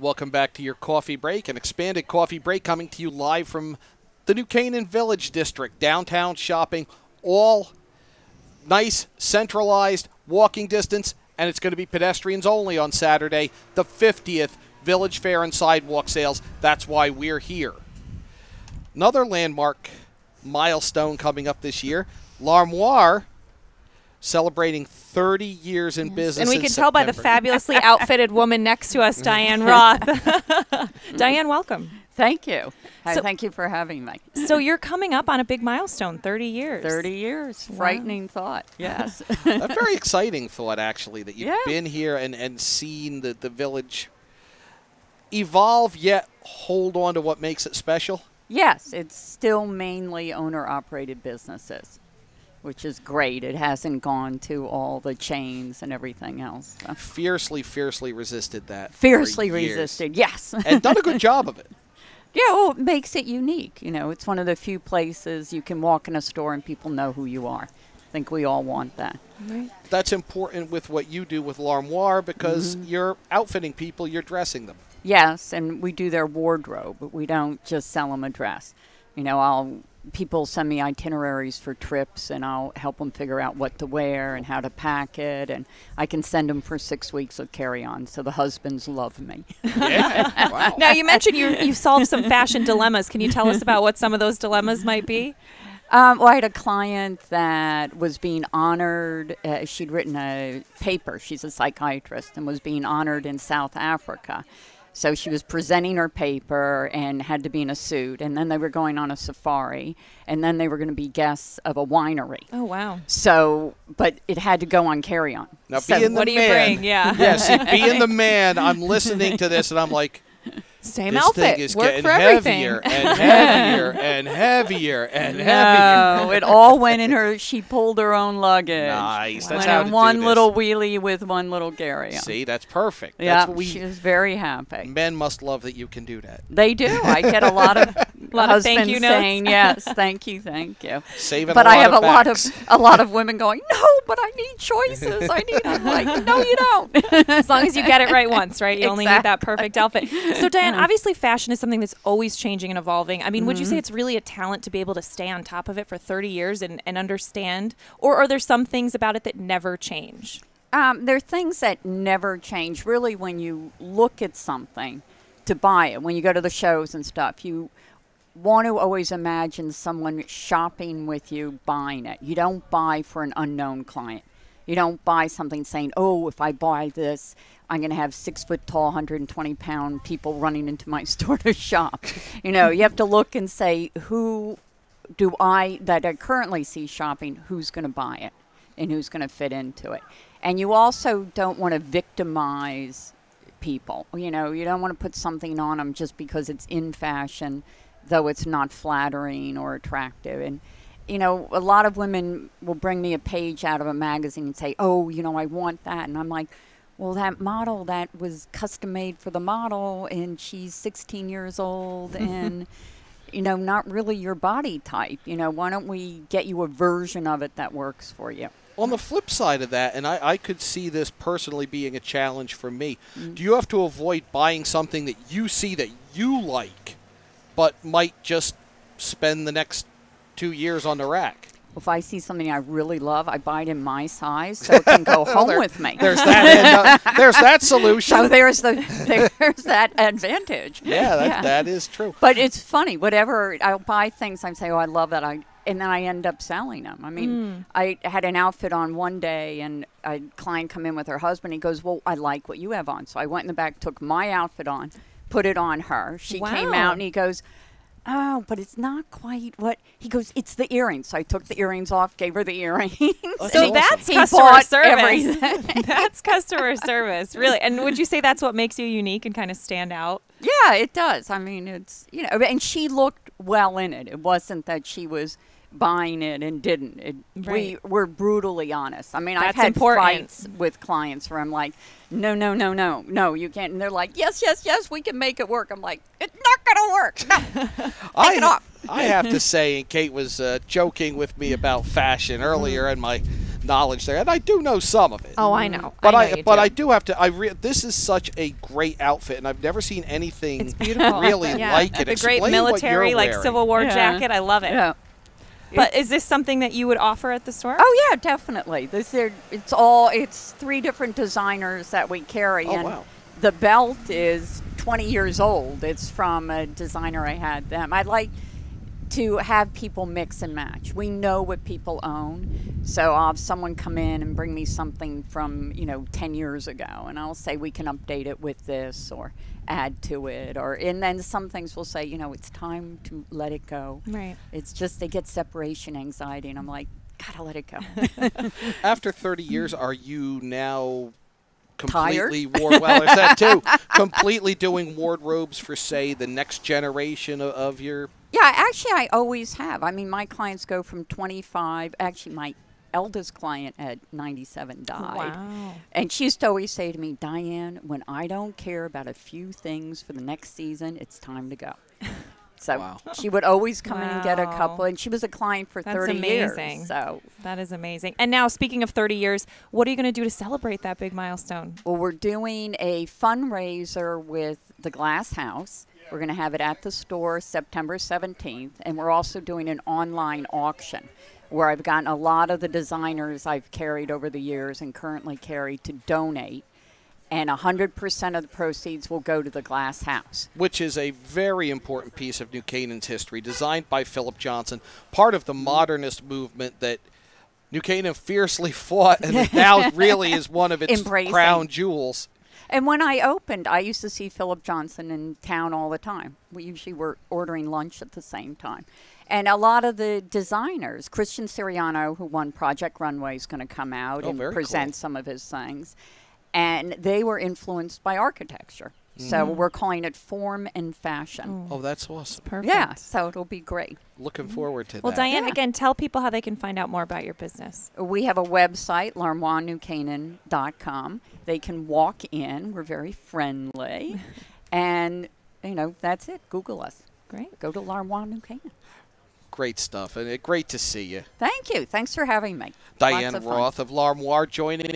Welcome back to your coffee break, an expanded coffee break coming to you live from the New Canaan Village District, downtown shopping, all nice, centralized, walking distance, and it's going to be pedestrians only on Saturday, the 50th Village Fair and Sidewalk Sales. That's why we're here. Another landmark milestone coming up this year, L'Armoire celebrating 30 years in business. And we can tell by the fabulously outfitted woman next to us, Diane Roth. Diane, welcome. Thank you. Thank you for having me. So you're coming up on a big milestone, 30 years. 30 years. Wow. Frightening thought, yes. A very exciting thought, actually, that you've been here and seen the village evolve, yet hold on to what makes it special. Yes, it's still mainly owner-operated businesses, which is great. It hasn't gone to all the chains and everything else. So. Fiercely resisted that. Fiercely resisted, yes. And done a good job of it. Yeah, well, it makes it unique. You know, it's one of the few places you can walk in a store and people know who you are. I think we all want that. Right. That's important with what you do with L'Armoire because you're outfitting people, you're dressing them. Yes, and we do their wardrobe, but we don't just sell them a dress. You know, people send me itineraries for trips, and I'll help them figure out what to wear and how to pack it, and I can send them for 6 weeks of carry-on, so the husbands love me. Yeah, wow. Now, you mentioned you solved some fashion dilemmas. Can you tell us about what some of those dilemmas might be? Well, I had a client that was being honored. She'd written a paper. She's a psychiatrist and was being honored in South Africa. So she was presenting her paper and had to be in a suit. And then they were going on a safari. And then they were going to be guests of a winery. Oh, wow. So, but it had to go on carry-on. Now, so being the what do you bring? Yeah. Yeah, see, being the man, I'm listening to this and I'm like, same this outfit. thing is Work getting for everything. heavier and heavier and heavier and heavier. No, it all went in her. She pulled her own luggage. Nice. That's went how in to do one this. little wheelie with one little carry-on. See, that's perfect. Yeah, That's what she was very happy. men must love that you can do that. They do. I get a lot of lot of husbands thank you notes. saying yes, thank you. Saving But a lot I have of a lot of women going, no, but I need choices. I'm like, no, you don't. As long as you get it right once, right? You only need that perfect outfit. So, Diane, obviously fashion is something that's always changing and evolving. I mean, would you say it's really a talent to be able to stay on top of it for 30 years and understand? Or are there some things about it that never change? There are things that never change. Really, when you look at something to buy it, when you go to the shows and stuff, you want to always imagine someone shopping with you buying it. You don't buy for an unknown client. You don't buy something saying, oh, if I buy this, I'm going to have 6 foot tall, 120-pound people running into my store to shop. You know, you have to look and say, who do I currently see shopping, who's going to buy it and who's going to fit into it. And you also don't want to victimize people. You know, you don't want to put something on them just because it's in fashion, though it's not flattering or attractive. And you know, a lot of women will bring me a page out of a magazine and say, oh, you know, I want that. And I'm like, well, that model, that was custom made for the model, and she's 16 years old and, you know, not really your body type. You know, why don't we get you a version of it that works for you? On the flip side of that, and I could see this personally being a challenge for me, do you have to avoid buying something that you see that you like, but might just spend the next 2 years on the rack? If I see something I really love, I buy it in my size so it can go home with me. There's that. There's that solution. So there's that advantage. Yeah, that is true. But it's funny. Whatever, I'll buy things, I say, oh, I love that. And then I end up selling them. I mean, I had an outfit on one day, and a client come in with her husband. He goes, well, I like what you have on. So I went in the back, took my outfit on, put it on her. She came out, and he goes, oh, but it's not quite what he goes. It's the earrings. So I took the earrings off, gave her the earrings. So that's customer service. That's customer service, really. And would you say that's what makes you unique and kind of stand out? Yeah, it does. I mean, it's, you know, and she looked well in it. It wasn't that she was buying it and didn't. We're brutally honest. I mean, I've had fights with clients where I'm like, no, you can't. And they're like, yes, we can make it work. I'm like, it's not going to work. No, take it off. I have to say, and Kate was joking with me about fashion earlier, and my knowledge there, and I do know some of it. Oh, I know. But I know you do. I do have to. This is such a great outfit, and I've never seen anything It's beautiful. really Yeah. like it. The Explain great military, what you're like wearing. Civil War Yeah. jacket. I love it. Yeah. But is this something that you would offer at the store? Oh yeah, definitely. It's 3 different designers that we carry, Oh, and wow. the belt is 20 years old. It's from a designer I had them. I'd like to have people mix and match. We know what people own, so I'll have someone come in and bring me something from 10 years ago, and I'll say we can update it with this or add to it, and then some things will say it's time to let it go. Right. It's just they get separation anxiety, and I'm like, gotta let it go. After 30 years, are you now Tired? completely well, there's that too. Completely doing wardrobes for, say, the next generation of your. Yeah, actually, I always have. I mean, my clients go from 25. Actually, my eldest client at 97 died. Wow. And she used to always say to me, Diane, when I don't care about a few things for the next season, it's time to go. So Wow. she would always come in and get a Wow. couple. And she was a client for That's 30 amazing. years. So, That is amazing. And now, speaking of 30 years, what are you going to do to celebrate that big milestone? well, we're doing a fundraiser with the Glass House. We're going to have it at the store September 17th. And we're also doing an online auction where I've gotten a lot of the designers I've carried over the years and currently carry to donate. And 100% of the proceeds will go to the Glass House. Which is a very important piece of New Canaan's history, designed by Philip Johnson, part of the modernist movement that New Canaan fiercely fought, and that now really is one of its Embracing. crown jewels. And when I opened, I used to see Philip Johnson in town all the time. We usually were ordering lunch at the same time. And a lot of the designers, Christian Siriano, who won Project Runway, is going to come out and very present cool. some of his things. And they were influenced by architecture. So we're calling it form and fashion. Oh, that's awesome. Perfect. Yeah, so it'll be great. Looking forward to Well, that. Diane, Yeah. again, tell people how they can find out more about your business. We have a website, larmoisnewcanaan.com. They can walk in. We're very friendly. And, that's it. Google us. Great. Go to Larmois New Canaan. Great stuff, and great to see you. Thank you. Thanks for having me. Diane Lots of fun. Roth of L'Armoire joining